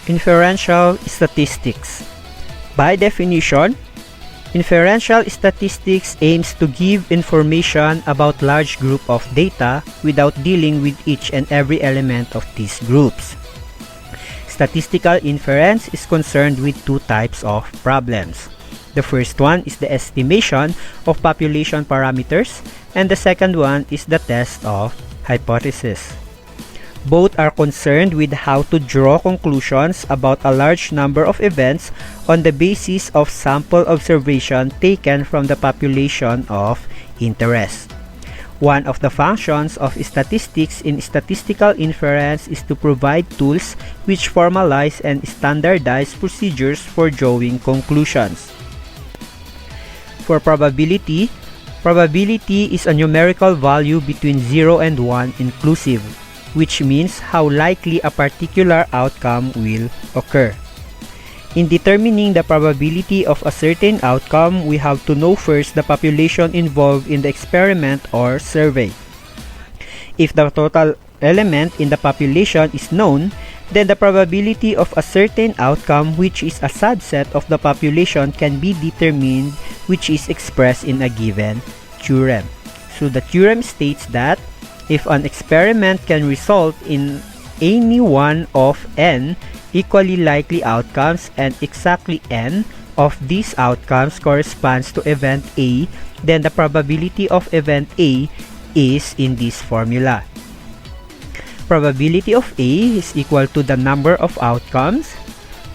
Inferential statistics. By definition, inferential statistics aims to give information about large group of data without dealing with each and every element of these groups. Statistical inference is concerned with two types of problems. The first one is the estimation of population parameters, and the second one is the test of hypothesis. Both are concerned with how to draw conclusions about a large number of events on the basis of sample observation taken from the population of interest. One of the functions of statistics in statistical inference is to provide tools which formalize and standardize procedures for drawing conclusions. For probability, probability is a numerical value between 0 and 1 inclusive, which means how likely a particular outcome will occur. In determining the probability of a certain outcome, we have to know first the population involved in the experiment or survey. If the total element in the population is known, then the probability of a certain outcome, which is a subset of the population, can be determined, which is expressed in a given theorem. So the theorem states that if an experiment can result in any one of n equally likely outcomes and exactly n of these outcomes corresponds to event A, then the probability of event A is in this formula. Probability of A is equal to the number of outcomes,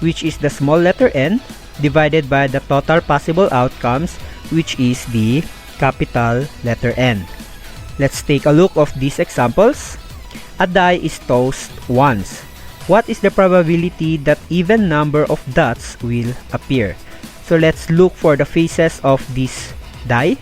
which is the small letter n, divided by the total possible outcomes, which is the capital letter N. Let's take a look of these examples. A die is tossed once. What is the probability that even number of dots will appear? So let's look for the faces of this die.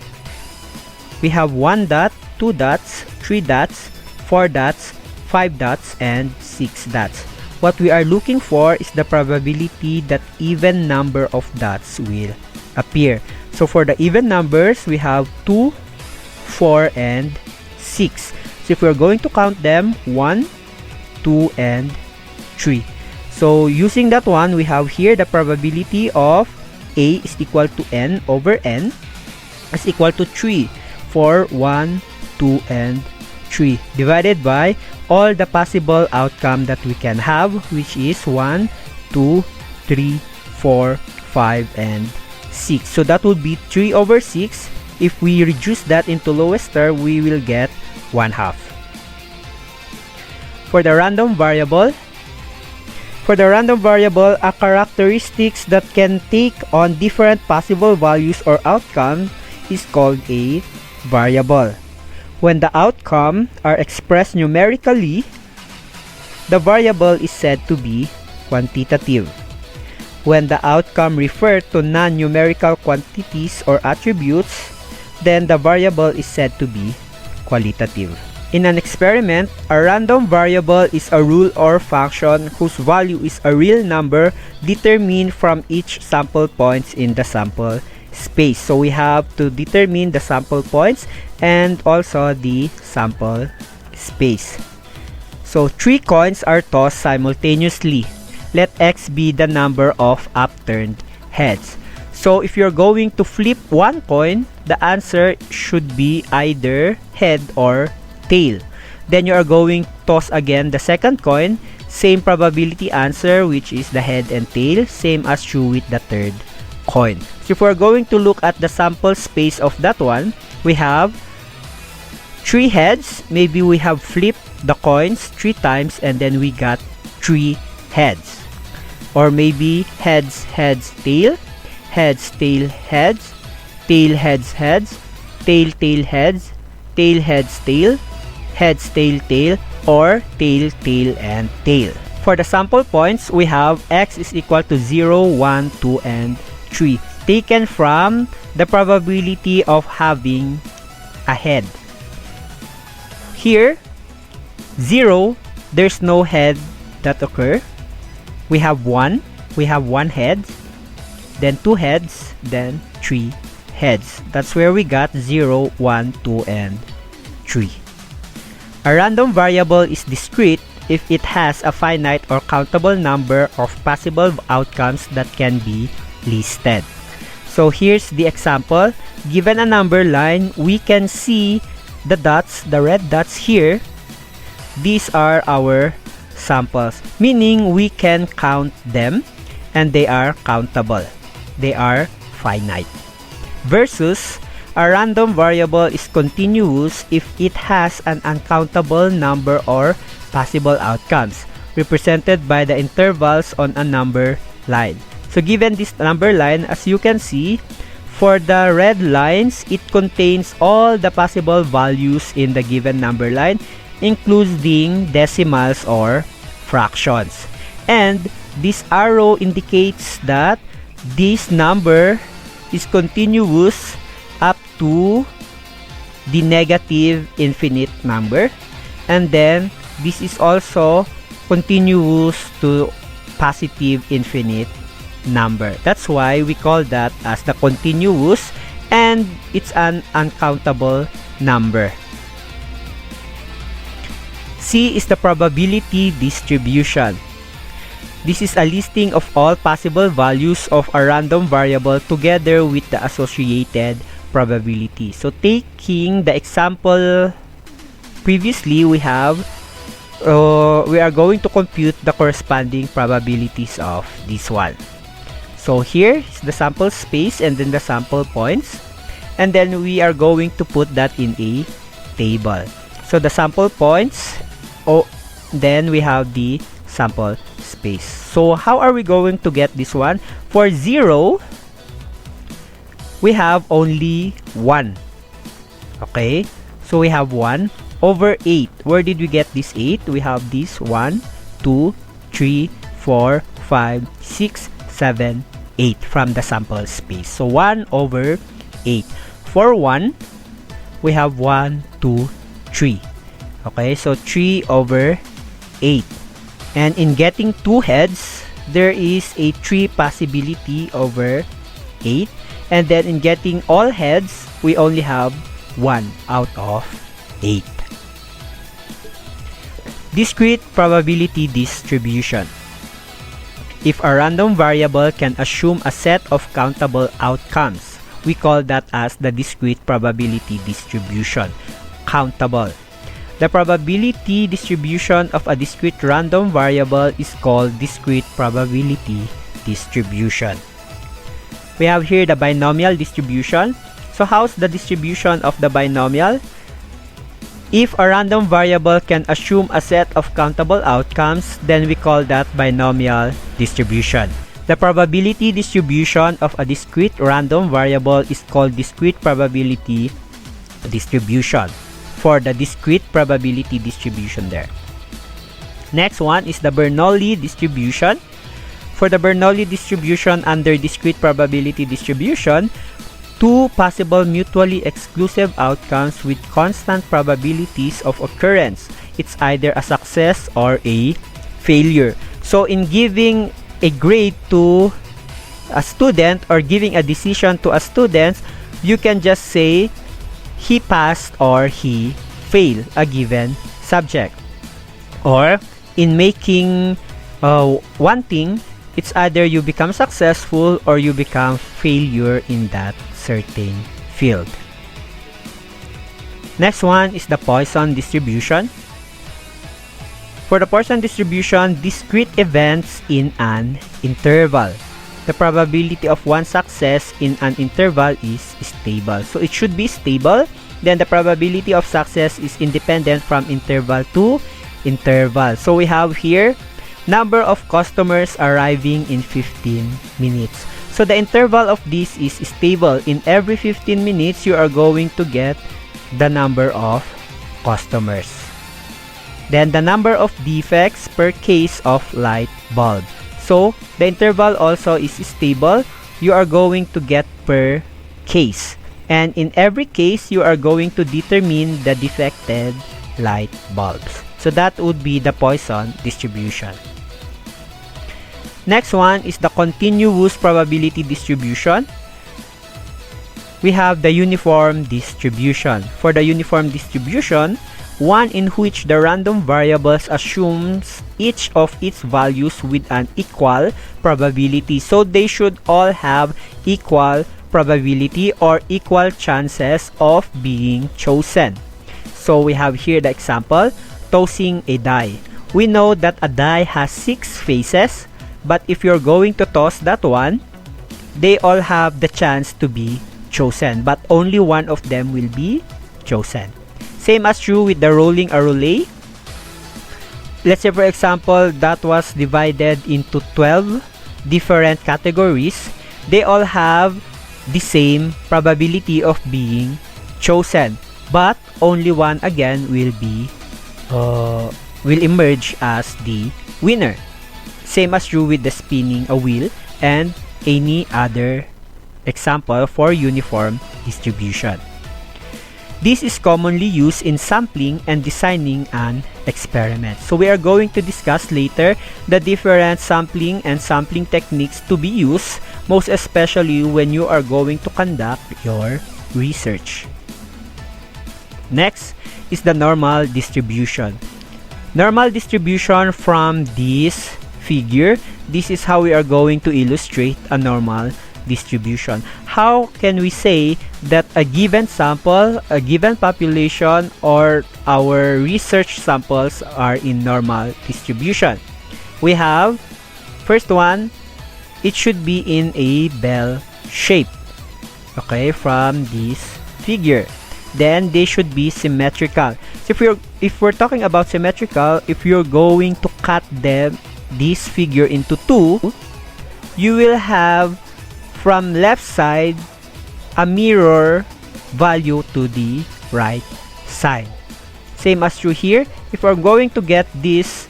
We have 1 dot, 2 dots, 3 dots, 4 dots, 5 dots, and 6 dots. What we are looking for is the probability that even number of dots will appear. So for the even numbers, we have 2, 4, and 6. So if we're going to count them, 1, 2, and 3. So using that one, we have here the probability of A is equal to n over n is equal to 3 for 1, 2, and 3 divided by all the possible outcome that we can have, which is 1, 2, 3, 4, 5, and 6. So that would be 3 over 6. If we reduce that into lowest term, we will get 1/2. For the random variable, a characteristics that can take on different possible values or outcome is called a variable. When the outcome are expressed numerically, the variable is said to be quantitative. When the outcome refer to non-numerical quantities or attributes, then the variable is said to be qualitative. In an experiment, a random variable is a rule or function whose value is a real number determined from each sample points in the sample space. So we have to determine the sample points and also the sample space. So 3 coins are tossed simultaneously. Let x be the number of upturned heads. So if you're going to flip one coin, the answer should be either head or tail. Then you are going to toss again the second coin, same probability answer, which is the head and tail, same as true with the third coin. So if we're going to look at the sample space of that one, we have 3 heads. Maybe we have flipped the coins 3 times and then we got 3 heads. Or maybe heads, heads, tail, heads, tail, heads, tail, heads, heads, tail, tail, heads, tail, heads, tail, heads, tail, tail, or tail, tail, and tail. For the sample points, we have x is equal to 0, 1, 2, and 3, taken from the probability of having a head. Here, 0, there's no head that occur. We have 1 head, then 2 heads, then 3 heads. That's where we got 0, 1, 2, and 3. A random variable is discrete if it has a finite or countable number of possible outcomes that can be listed. So here's the example. Given a number line, we can see the dots, the red dots here. These are our samples, meaning we can count them and they are countable. They are finite. Versus a random variable is continuous if it has an uncountable number or possible outcomes, represented by the intervals on a number line. So given this number line, as you can see, for the red lines, it contains all the possible values in the given number line, including decimals or fractions. And this arrow indicates that this number is continuous up to the negative infinite number, and then this is also continuous to positive infinite number. That's why we call that as the continuous, and it's an uncountable number. C is the probability distribution. This is a listing of all possible values of a random variable together with the associated probability. So taking the example previously, we are going to compute the corresponding probabilities of this one. So here is the sample space and then the sample points, and then we are going to put that in a table. So the sample points, then we have the sample space. So how are we going to get this one? For 0, we have only 1. Okay, so we have 1 over 8. Where did we get this 8? We have this 1, 2, 3, 4, 5, 6, 7, 8 from the sample space. So 1 over 8. For 1, we have 1, 2, 3. Okay, so 3 over 8. And in getting 2 heads, there is a 3 possibility over 8. And then in getting all heads, we only have 1 out of 8. Discrete probability distribution. If a random variable can assume a set of countable outcomes, we call that as the discrete probability distribution. Countable. The probability distribution of a discrete random variable is called discrete probability distribution. We have here the binomial distribution. So how's the distribution of the binomial? If a random variable can assume a set of countable outcomes, then we call that binomial distribution. The probability distribution of a discrete random variable is called discrete probability distribution, for the discrete probability distribution there. Next one is the Bernoulli distribution. For the Bernoulli distribution under discrete probability distribution, 2 possible mutually exclusive outcomes with constant probabilities of occurrence. It's either a success or a failure. So in giving a grade to a student or giving a decision to a student, you can just say he passed or he failed a given subject. Or in making one thing, it's either you become successful or you become failure in that certain field. Next one is the Poisson distribution. For the Poisson distribution, discrete events in an interval. The probability of one success in an interval is stable. So it should be stable. Then the probability of success is independent from interval to interval. So we have here number of customers arriving in 15 minutes. So the interval of this is stable. In every 15 minutes, you are going to get the number of customers. Then the number of defects per case of light bulb. So the interval also is stable. You are going to get per case. And in every case, you are going to determine the defected light bulbs. So that would be the Poisson distribution. Next one is the continuous probability distribution. We have the uniform distribution. For the uniform distribution, one in which the random variables assumes each of its values with an equal probability. So they should all have equal probability or equal chances of being chosen. So we have here the example, tossing a die. We know that a die has 6 faces, but if you're going to toss that one, they all have the chance to be chosen, but only one of them will be chosen. Same as true with the rolling a roulette. Let's say for example that was divided into 12 different categories. They all have the same probability of being chosen, but only one again will emerge as the winner. Same as true with the spinning a wheel and any other example for uniform distribution. This is commonly used in sampling and designing an experiment. So we are going to discuss later the different sampling and sampling techniques to be used, most especially when you are going to conduct your research. Next is the normal distribution. Normal distribution from this figure, this is how we are going to illustrate a normal distribution. How can we say that a given sample, a given population, or our research samples are in normal distribution? We have, first one, it should be in a bell shape, okay, from this figure. Then they should be symmetrical. So if we're talking about symmetrical, if you're going to cut this figure into two, you will have from left side a mirror value to the right side. Same as true here. If we're going to get this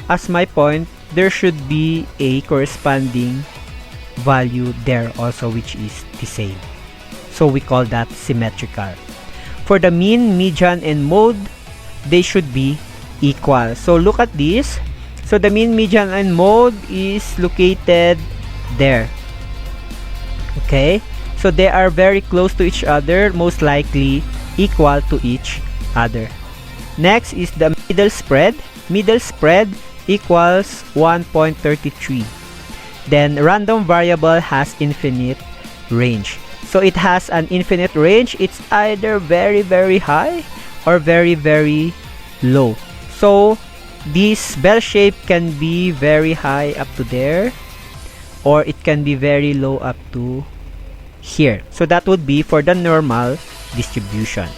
as my point, there should be a corresponding value there also, which is the same. So we call that symmetrical. For the mean, median, and mode, they should be equal. So look at this. So the mean, median, and mode is located there. Okay, so they are very close to each other, most likely equal to each other. Next is the middle spread. Middle spread equals 1.33. Then random variable has infinite range. So it has an infinite range. It's either very, very high or very, very low. So this bell shape can be very high up to there, or it can be very low up to here. So that would be for the normal distribution.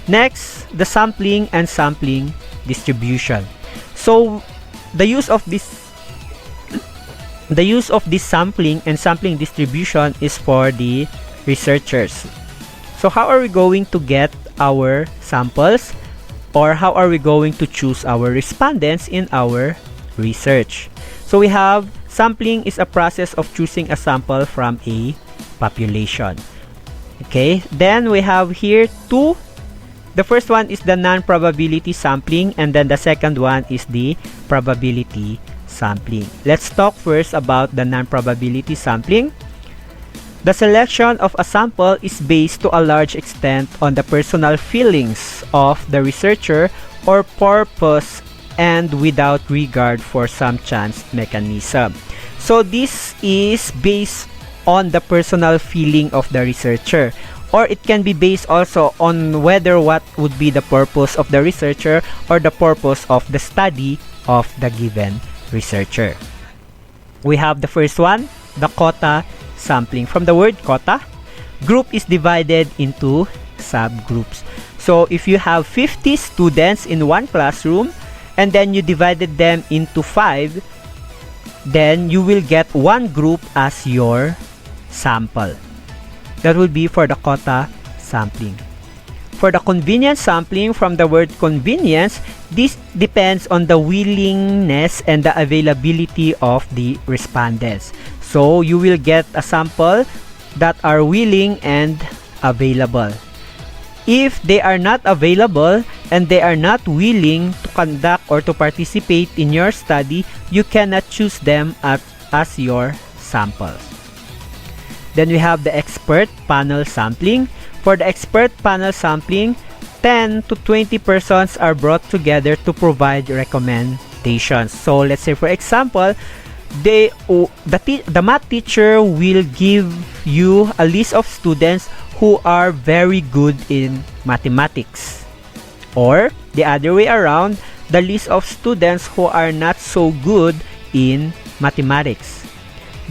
Next, the sampling and sampling distribution. So the use of this sampling and sampling distribution is for the researchers. So how are we going to get our samples, or how are we going to choose our respondents in our research? So we have sampling is a process of choosing a sample from a population. Okay, then we have here two. The first one is the non-probability sampling, and then the second one is the probability sampling. Let's talk first about the non-probability sampling. The selection of a sample is based to a large extent on the personal feelings of the researcher or purpose, and without regard for some chance mechanism. So this is based on the personal feeling of the researcher, or it can be based also on whether what would be the purpose of the researcher or the purpose of the study of the given researcher. We have the first one, the quota sampling. From the word quota, group is divided into subgroups. So if you have 50 students in one classroom, and then you divided them into 5, then you will get one group as your sample. That will be for the quota sampling. For the convenience sampling, from the word convenience, this depends on the willingness and the availability of the respondents. So you will get a sample that are willing and available. If they are not available and they are not willing to conduct or to participate in your study, you cannot choose them as your samples. Then we have the expert panel sampling. For the expert panel sampling, 10 to 20 persons are brought together to provide recommendations. So let's say for example, the math teacher will give you a list of students who are very good in mathematics, or the other way around, the list of students who are not so good in mathematics.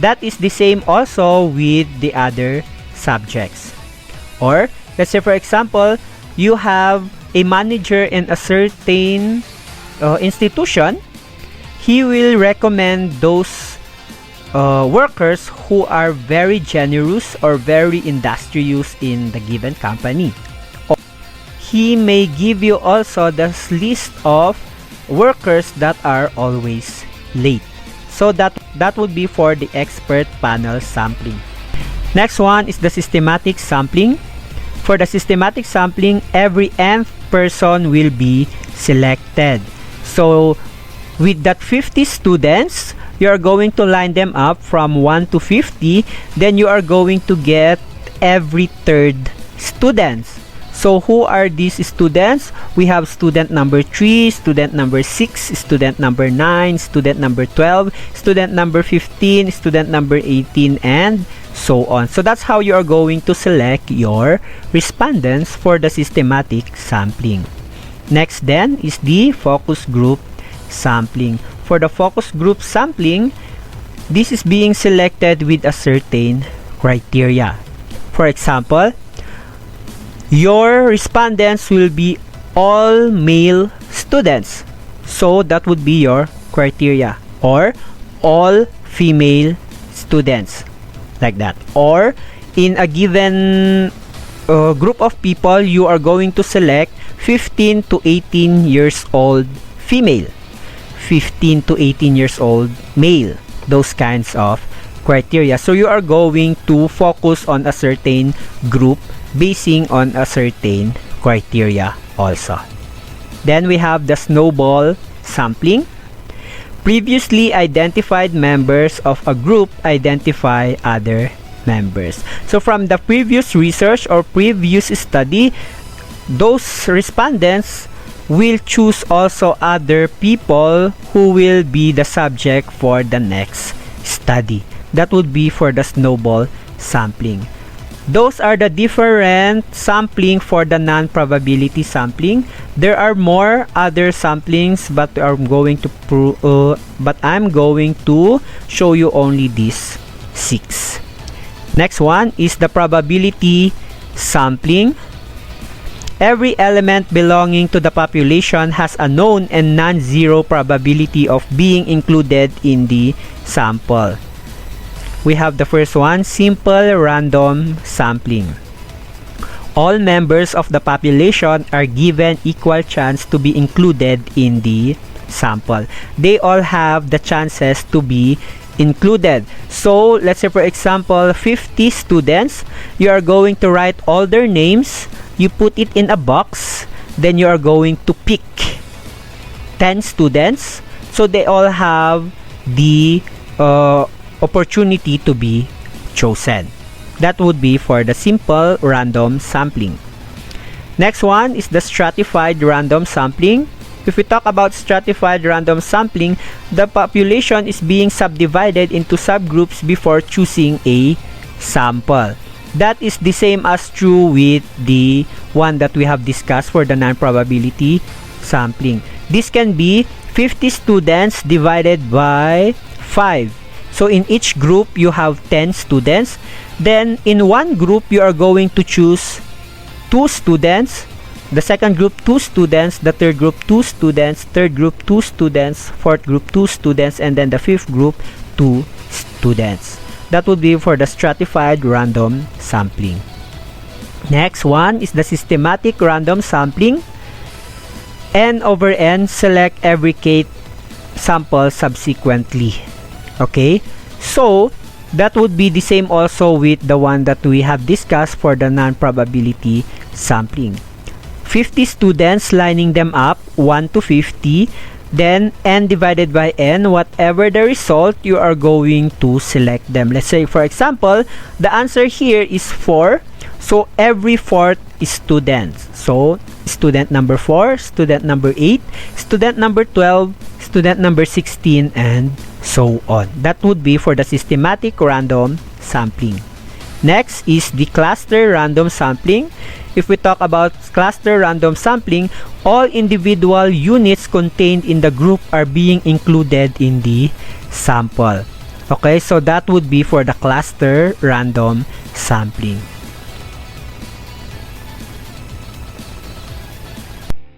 That is the same also with the other subjects. Or let's say for example, you have a manager in a certain institution. He will recommend those workers who are very generous or very industrious in the given company. Or he may give you also the list of workers that are always late. So that would be for the expert panel sampling. Next one is the systematic sampling. For the systematic sampling, every nth person will be selected. So with that 50 students, you are going to line them up from 1 to 50. Then you are going to get every third students. So who are these students? We have student number 3, student number 6, student number 9, student number 12, student number 15, student number 18, and so on. So that's how you are going to select your respondents for the systematic sampling. Next then is the focus group sampling. For the focus group sampling, this is being selected with a certain criteria. For example, your respondents will be all male students. So that would be your criteria. Or all female students. Like that. Or in a given group of people, you are going to select 15 to 18 years old female, 15 to 18 years old male. Those kinds of criteria. So you are going to focus on a certain group basing on a certain criteria also. Then we have the snowball sampling. Previously identified members of a group identify other members. So from the previous research or previous study, those respondents will choose also other people who will be the subject for the next study. That would be for the snowball sampling. Those are the different sampling for the non-probability sampling. There are more other samplings, but I'm going to show you only these 6. Next one is the probability sampling. Every element belonging to the population has a known and non-zero probability of being included in the sample. We have the first one, simple random sampling. All members of the population are given equal chance to be included in the sample. They all have the chances to be included. So let's say for example 50 students, you are going to write all their names, you put it in a box, then you are going to pick 10 students, so they all have the opportunity to be chosen. That would be for the simple random sampling. Next one is the stratified random sampling. If we talk about stratified random sampling, the population is being subdivided into subgroups before choosing a sample. That is the same as true with the one that we have discussed for the non-probability sampling. This can be 50 students divided by 5. So in each group, you have 10 students. Then in one group, you are going to choose 2 students. The second group, 2 students. The third group, 2 students. Third group, 2 students. Fourth group, 2 students. And then the fifth group, 2 students. That would be for the stratified random sampling. Next one is the systematic random sampling. N over N, select every K sample subsequently. Okay, so that would be the same also with the one that we have discussed for the non-probability sampling. 50 students, lining them up 1 to 50, then n divided by n, whatever the result, you are going to select them. Let's say for example, the answer here is 4. So every fourth student. So student number 4, student number 8, student number 12, student number 16, and so on. That would be for the systematic random sampling. Next is the cluster random sampling. If we talk about cluster random sampling, all individual units contained in the group are being included in the sample. Okay, so that would be for the cluster random sampling.